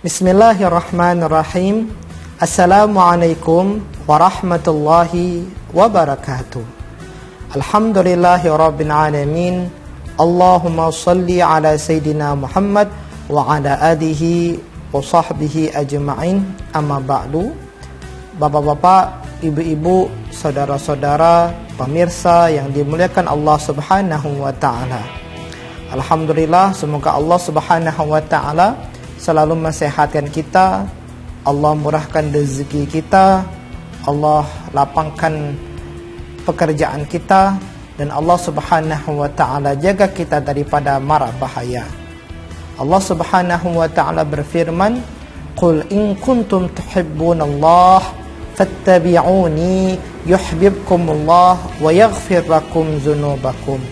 Bismillahirrahmanirrahim. Assalamualaikum warahmatullahi wabarakatuh. Alhamdulillahirabbil alamin. Allahumma shalli ala Sayyidina Muhammad wa ala alihi wa sahbihi ajma'in. Amma ba'du. Bapak-bapak, ibu-ibu, saudara-saudara, pemirsa yang dimuliakan Allah Subhanahu wa taala. Alhamdulillah, semoga Allah Subhanahu wa taala selalu mensehatkan kita, Allah murahkan rezeki kita, Allah lapangkan pekerjaan kita, dan Allah Subhanahu wa taala jaga kita daripada mara bahaya. Allah Subhanahu wa taala berfirman, "Qul in kuntum tuhibbunallah fattabi'uni yuhibbukumullah wa yaghfir lakum dzunubakum."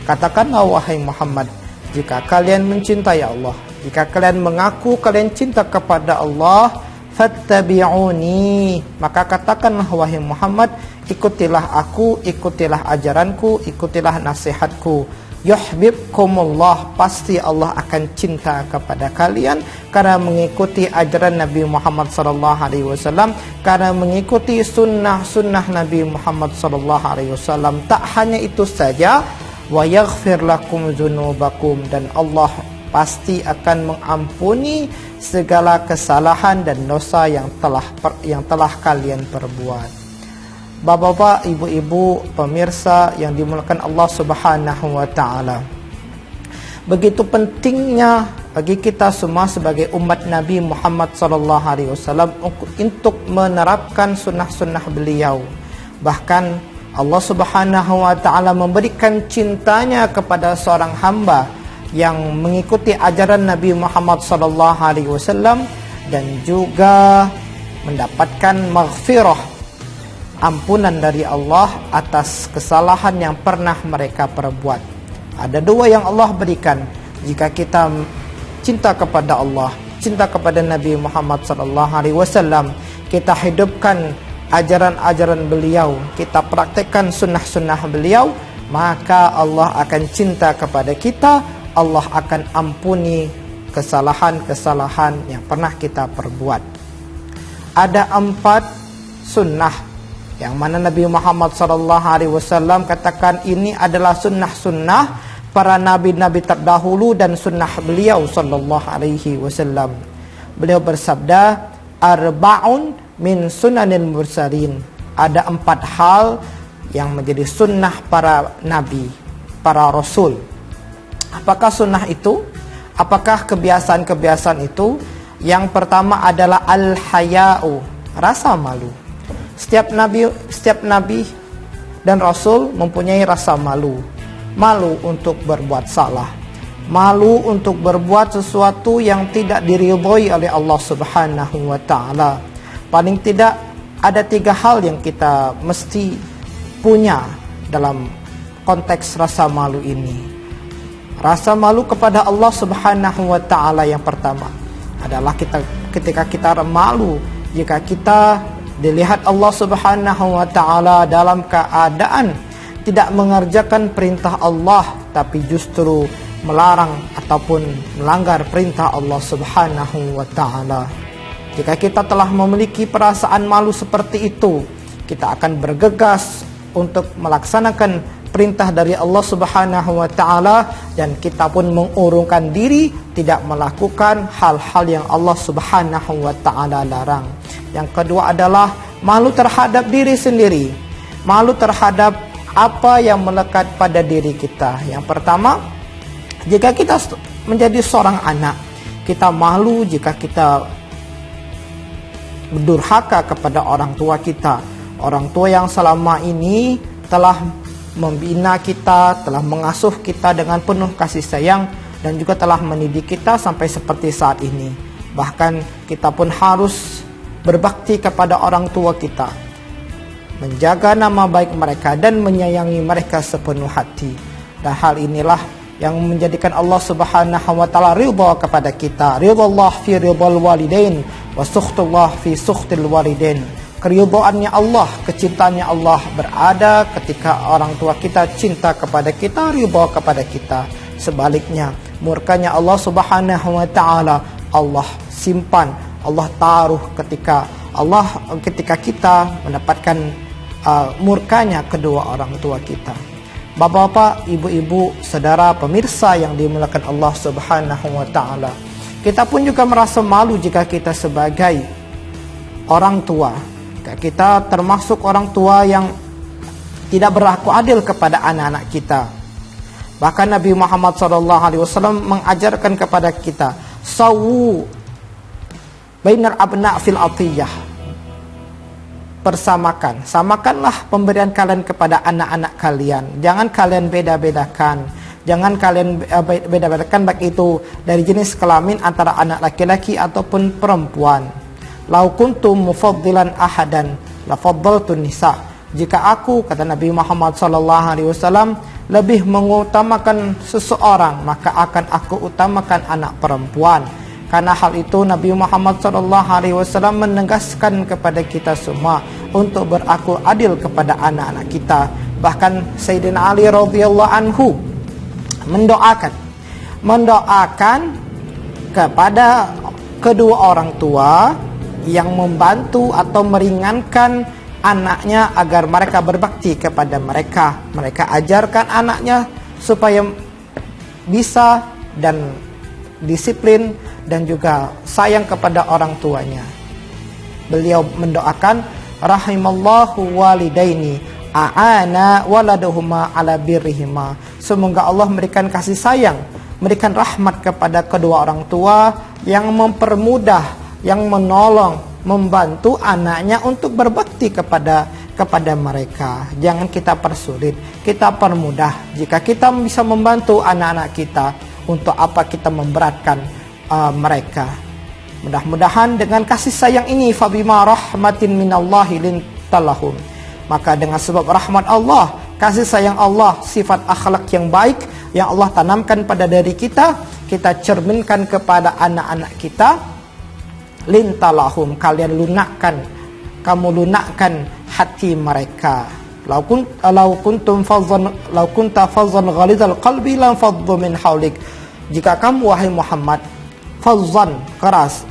Katakanlah wahai Muhammad, jika kalian mencintai Allah, jika kalian mengaku kalian cinta kepada Allah, fattabi'uni, maka katakanlah wahai Muhammad, ikutilah aku, ikutilah ajaranku, ikutilah nasihatku. Yuhibbukumullah, pasti Allah akan cinta kepada kalian karena mengikuti ajaran Nabi Muhammad SAW, karena mengikuti sunnah Nabi Muhammad SAW. Tak hanya itu saja, wa yaghfir lakum dzunubakum, dan Allah pasti akan mengampuni segala kesalahan dan dosa yang telah kalian perbuat. Bapak-bapak, ibu-ibu, pemirsa yang dimuliakan Allah Subhanahu wa taala. Begitu pentingnya bagi kita semua sebagai umat Nabi Muhammad SAW untuk menerapkan sunnah-sunnah beliau. Bahkan Allah Subhanahu wa taala memberikan cintanya kepada seorang hamba yang mengikuti ajaran Nabi Muhammad SAW dan juga mendapatkan maghfirah, ampunan dari Allah atas kesalahan yang pernah mereka perbuat. Ada dua yang Allah berikan jika kita cinta kepada Allah, cinta kepada Nabi Muhammad SAW, kita hidupkan ajaran-ajaran beliau, kita praktekkan sunnah-sunnah beliau, maka Allah akan cinta kepada kita. Allah akan ampuni kesalahan-kesalahan yang pernah kita perbuat. Ada 4 sunnah yang mana Nabi Muhammad SAW katakan ini adalah sunnah-sunnah para nabi-nabi terdahulu dan sunnah beliau SAW. Beliau bersabda, arba'un min sunanil mursalin. Ada 4 hal yang menjadi sunnah para nabi, para rasul. Apakah sunnah itu? Apakah kebiasaan-kebiasaan itu? Yang pertama adalah al-haya'u, rasa malu. Setiap nabi dan rasul mempunyai rasa malu. Malu untuk berbuat salah. Malu untuk berbuat sesuatu yang tidak diridhoi oleh Allah Subhanahu wa taala. Paling tidak ada 3 hal yang kita mesti punya dalam konteks rasa malu ini. Rasa malu kepada Allah Subhanahu wa taala yang pertama adalah ketika kita malu jika kita dilihat Allah Subhanahu wa taala dalam keadaan tidak mengerjakan perintah Allah tapi justru melarang ataupun melanggar perintah Allah Subhanahu wa taala. Jika kita telah memiliki perasaan malu seperti itu, kita akan bergegas untuk melaksanakan perintah dari Allah Subhanahu wa taala, dan kita pun mengurungkan diri tidak melakukan hal-hal yang Allah Subhanahu wa taala larang. Yang kedua adalah malu terhadap diri sendiri. Malu terhadap apa yang melekat pada diri kita. Yang pertama, jika kita menjadi seorang anak, kita malu jika kita berdurhaka kepada orang tua kita. Orang tua yang selama ini telah membina kita, telah mengasuh kita dengan penuh kasih sayang, dan juga telah mendidik kita sampai seperti saat ini. Bahkan kita pun harus berbakti kepada orang tua kita, menjaga nama baik mereka dan menyayangi mereka sepenuh hati. Dan hal inilah yang menjadikan Allah Subhanahu wa taala ridha kepada kita. Ridallah fi ridal walidain wa sukhtullah fi sukhtil walidain. Keridhaannya Allah, kecintaannya Allah berada ketika orang tua kita cinta kepada kita, ridha kepada kita. Sebaliknya, murkanya Allah Subhanahu wa taala, Allah simpan, Allah taruh ketika kita mendapatkan murkanya kedua orang tua kita. Bapak-bapak, ibu-ibu, saudara, pemirsa yang dimuliakan Allah Subhanahu wa taala. Kita pun juga merasa malu jika kita sebagai orang tua, kita termasuk orang tua yang tidak berlaku adil kepada anak-anak kita. Bahkan Nabi Muhammad SAW mengajarkan kepada kita, sawu bainar abna fil atiyah. Samakanlah pemberian kalian kepada anak-anak kalian. Jangan kalian beda-bedakan. Jangan kalian beda-bedakan baik itu dari jenis kelamin antara anak laki-laki ataupun perempuan. Lau kuntum mufaddilan ahadan la faddaltun nisa. Jika aku, kata Nabi Muhammad SAW, lebih mengutamakan seseorang, maka akan aku utamakan anak perempuan. Karena hal itu Nabi Muhammad SAW menegaskan kepada kita semua untuk berlaku adil kepada anak-anak kita. Bahkan Sayyidina Ali radhiyallahu anhu mendoakan kepada kedua orang tua yang membantu atau meringankan anaknya agar mereka berbakti kepada mereka. Mereka ajarkan anaknya supaya bisa dan disiplin dan juga sayang kepada orang tuanya. Beliau mendoakan, rahimallahu walidaini a'ana waladuhuma ala birrihima. Semoga Allah memberikan kasih sayang, memberikan rahmat kepada kedua orang tua yang mempermudah, yang menolong, membantu anaknya untuk berbakti kepada mereka. Jangan kita persulit, kita permudah. Jika kita bisa membantu anak-anak kita, untuk apa kita memberatkan mereka? Mudah-mudahan dengan kasih sayang ini, fabima rahmatin minallahi lintalahum, maka dengan sebab rahmat Allah, kasih sayang Allah, sifat akhlak yang baik yang Allah tanamkan pada diri kita, kita cerminkan kepada anak-anak kita. Lintalahum, kamu lunakkan hati mereka. Lau kunta fazzan ghalizal qalbi lam faddu min haulik. Jika kamu, wahai Muhammad, fazzan, keras,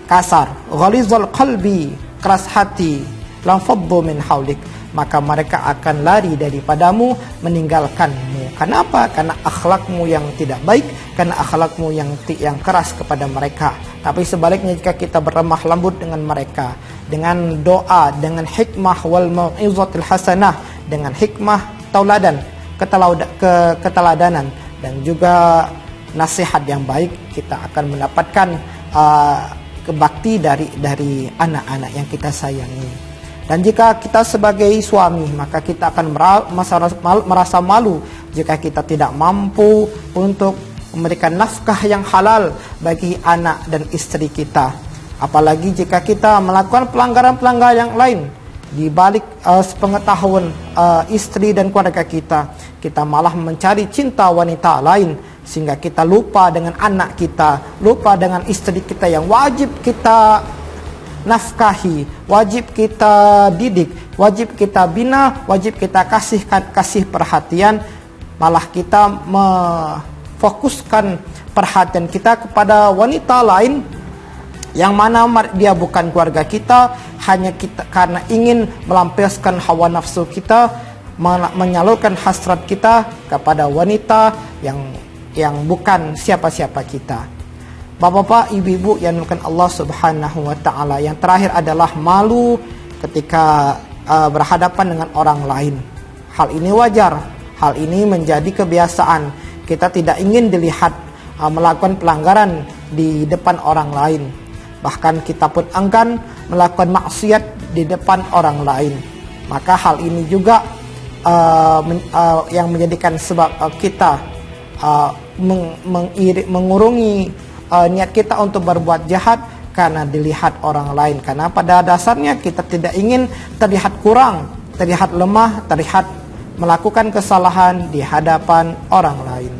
kasar, ghalizal qalbi, keras hati, lam faddu min haulik, maka mereka akan lari daripadamu, meninggalkanmu. Kenapa? Karena akhlakmu yang tidak baik, karena akhlakmu yang keras kepada mereka. Tapi sebaliknya, jika kita berlemah lembut dengan mereka, dengan doa, dengan hikmah wal mau'izatil hasanah, dengan hikmah keteladanan dan juga nasihat yang baik, kita akan mendapatkan kebakti dari anak-anak yang kita sayangi. Dan jika kita sebagai suami, maka kita akan merasa malu jika kita tidak mampu untuk memberikan nafkah yang halal bagi anak dan istri kita. Apalagi jika kita melakukan pelanggaran-pelanggaran yang lain di balik sepengetahuan istri dan keluarga kita, kita malah mencari cinta wanita lain, sehingga kita lupa dengan anak kita, lupa dengan istri kita yang wajib kita nafkahi, wajib kita didik, wajib kita bina, wajib kita kasih perhatian. Malah kita fokuskan perhatian kita kepada wanita lain yang mana dia bukan keluarga kita, hanya kita karena ingin melampiaskan hawa nafsu kita, menyalurkan hasrat kita kepada wanita yang bukan siapa-siapa kita. Bapak-bapak, ibu-ibu yang dimuliakan Allah Subhanahu wa taala, yang terakhir adalah malu ketika berhadapan dengan orang lain. Hal ini wajar, hal ini menjadi kebiasaan. Kita tidak ingin dilihat melakukan pelanggaran di depan orang lain. Bahkan kita pun enggan melakukan maksiat di depan orang lain. Maka hal ini juga yang menjadikan sebab kita mengurungi niat kita untuk berbuat jahat karena dilihat orang lain. Karena pada dasarnya kita tidak ingin terlihat kurang, terlihat lemah, terlihat melakukan kesalahan di hadapan orang lain.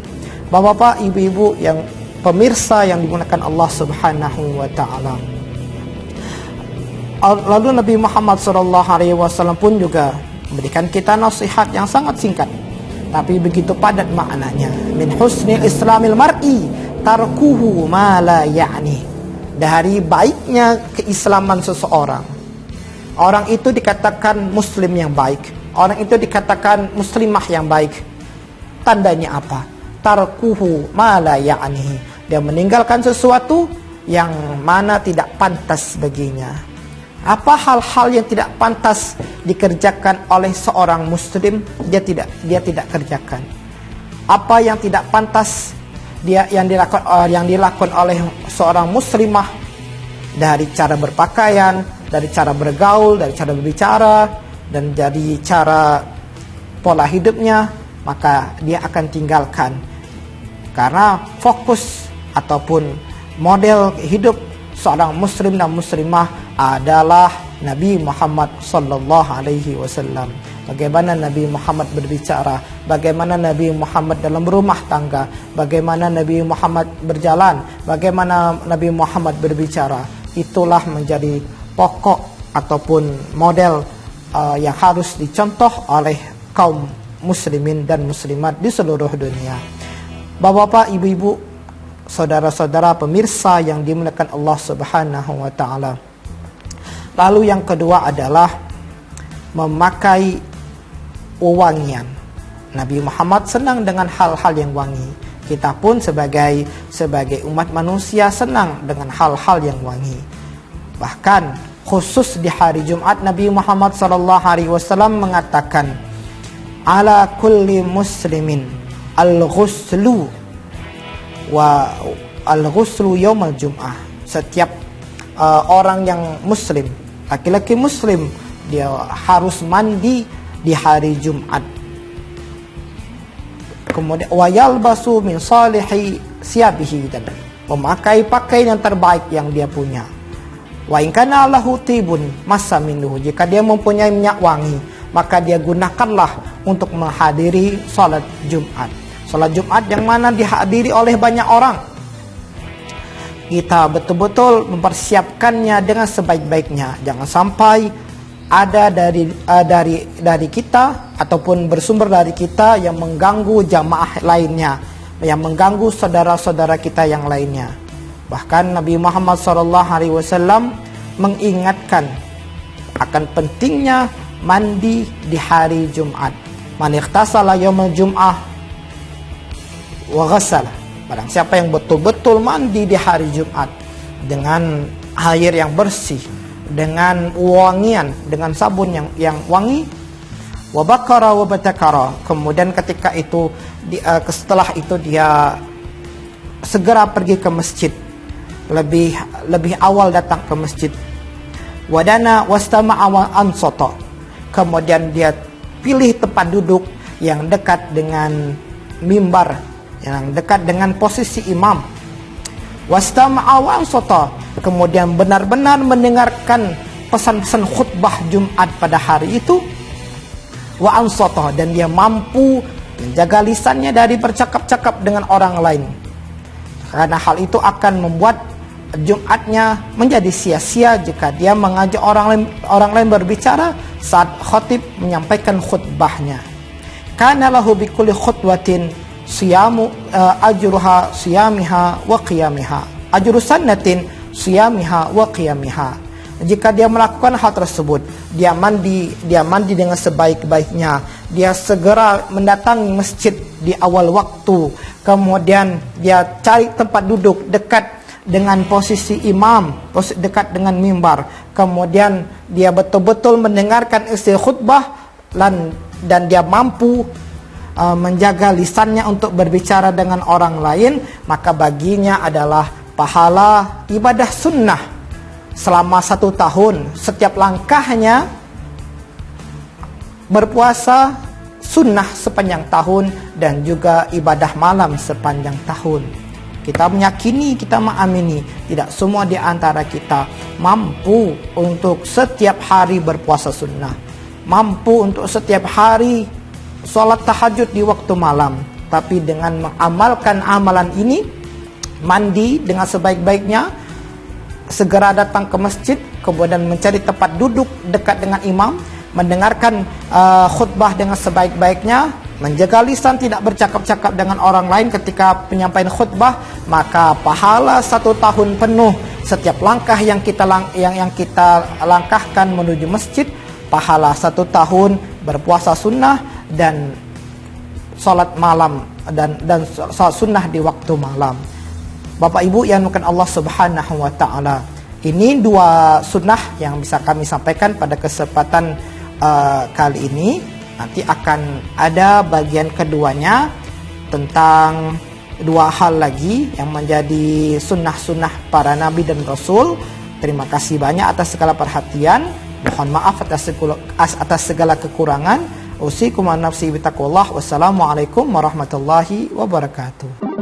Bapak-bapak, ibu-ibu yang pemirsa yang dimuliakan Allah Subhanahu wa taala. Lalu Nabi Muhammad SAW pun juga memberikan kita nasihat yang sangat singkat, tapi begitu padat maknanya. Min husnil islamil mar'i tarkuhu ma la ya'ni. dari baiknya keislaman seseorang. Orang itu dikatakan muslim yang baik, orang itu dikatakan muslimah yang baik. Tandanya apa? Tarkuhu ma la ya'nihi. Dia meninggalkan sesuatu yang mana tidak pantas baginya. Apa hal-hal yang tidak pantas dikerjakan oleh seorang muslim, dia tidak kerjakan. Apa yang tidak pantas yang dilakukan oleh seorang muslimah, dari cara berpakaian, dari cara bergaul, dari cara berbicara, dan dari cara pola hidupnya, maka dia akan tinggalkan. Karena fokus ataupun model hidup seorang muslim dan muslimah adalah Nabi Muhammad sallallahu alaihi wasallam. Bagaimana Nabi Muhammad berbicara, bagaimana Nabi Muhammad dalam rumah tangga, bagaimana Nabi Muhammad berjalan, bagaimana Nabi Muhammad berbicara. Itulah menjadi pokok ataupun model yang harus dicontoh oleh kaum muslimin dan muslimat di seluruh dunia. Bapak-bapak, ibu-ibu, saudara-saudara pemirsa yang dimuliakan Allah Subhanahu wa taala. Lalu yang kedua adalah memakai wewangian. Nabi Muhammad senang dengan hal-hal yang wangi. Kita pun sebagai umat manusia senang dengan hal-hal yang wangi. Bahkan khusus di hari Jumat, Nabi Muhammad SAW mengatakan, ala kulli muslimin al-ghuslu wa al-ghuslu yaumal jum'ah. Setiap orang yang muslim, laki-laki muslim, dia harus mandi di hari Jumat. Kemudian wa yalbasu min salihi siyabihi, dan memakai pakaian yang terbaik yang dia punya. Wa in kana lahu tibun massa minhu, jika dia mempunyai minyak wangi, maka dia gunakanlah untuk menghadiri salat Jumat. Salat Jumat yang mana dihadiri oleh banyak orang. Kita betul-betul mempersiapkannya dengan sebaik-baiknya. Jangan sampai ada dari kita ataupun bersumber dari kita yang mengganggu jamaah lainnya, yang mengganggu saudara-saudara kita yang lainnya. Bahkan Nabi Muhammad SAW mengingatkan akan pentingnya mandi di hari Jumat. Man ightasala yaumul jum'ah wa ghassala. Barang siapa yang betul-betul mandi di hari Jumat dengan air yang bersih, dengan wangian, dengan sabun yang wangi, wa bakara wa batakara. Kemudian ketika itu setelah itu dia segera pergi ke masjid, lebih awal datang ke masjid. Wadana wastama'a wa ansata. Kemudian dia pilih tempat duduk yang dekat dengan mimbar, yang dekat dengan posisi imam. Wastama'a wa ansata. Kemudian benar-benar mendengarkan pesan-pesan khutbah Jumat pada hari itu. Wa ansata, dan dia mampu menjaga lisannya dari bercakap-cakap dengan orang lain. Karena hal itu akan membuat Jumatnya menjadi sia-sia jika dia mengajak orang lain berbicara saat khatib menyampaikan khutbahnya. Kana lahu bi kulli khutwatin siyamu ajruha siyamiha wa qiyamiha. Ajru sannatin siyamiha wa qiyamiha. Jika dia melakukan hal tersebut, dia mandi dengan sebaik-baiknya, dia segera mendatangi masjid di awal waktu, kemudian dia cari tempat duduk dekat dengan posisi imam, dekat dengan mimbar, kemudian dia betul-betul mendengarkan isi khutbah dan dia mampu menjaga lisannya untuk berbicara dengan orang lain, maka baginya adalah pahala ibadah sunnah selama 1 tahun. Setiap langkahnya berpuasa sunnah sepanjang tahun dan juga ibadah malam sepanjang tahun. Kita meyakini, kita mengamini, tidak semua di antara kita mampu untuk setiap hari berpuasa sunnah, mampu untuk setiap hari sholat tahajud di waktu malam. Tapi dengan mengamalkan amalan ini, mandi dengan sebaik-baiknya, segera datang ke masjid, kemudian mencari tempat duduk dekat dengan imam, mendengarkan khutbah dengan sebaik-baiknya, menjaga lisan tidak bercakap-cakap dengan orang lain ketika penyampaian khutbah, maka pahala 1 tahun penuh Setiap langkah yang kita langkahkan menuju masjid, pahala 1 tahun berpuasa sunnah dan salat malam dan salat sunnah di waktu malam. Bapak Ibu yang dimuliakan Allah Subhanahu wa taala. Ini 2 sunnah yang bisa kami sampaikan pada kesempatan kali ini. Nanti akan ada bagian keduanya tentang 2 hal lagi yang menjadi sunnah-sunnah para nabi dan rasul. Terima kasih banyak atas segala perhatian. Mohon maaf atas segala kekurangan. Usikum an nafsi bitaqwallah. Wassalamualaikum warahmatullahi wabarakatuh.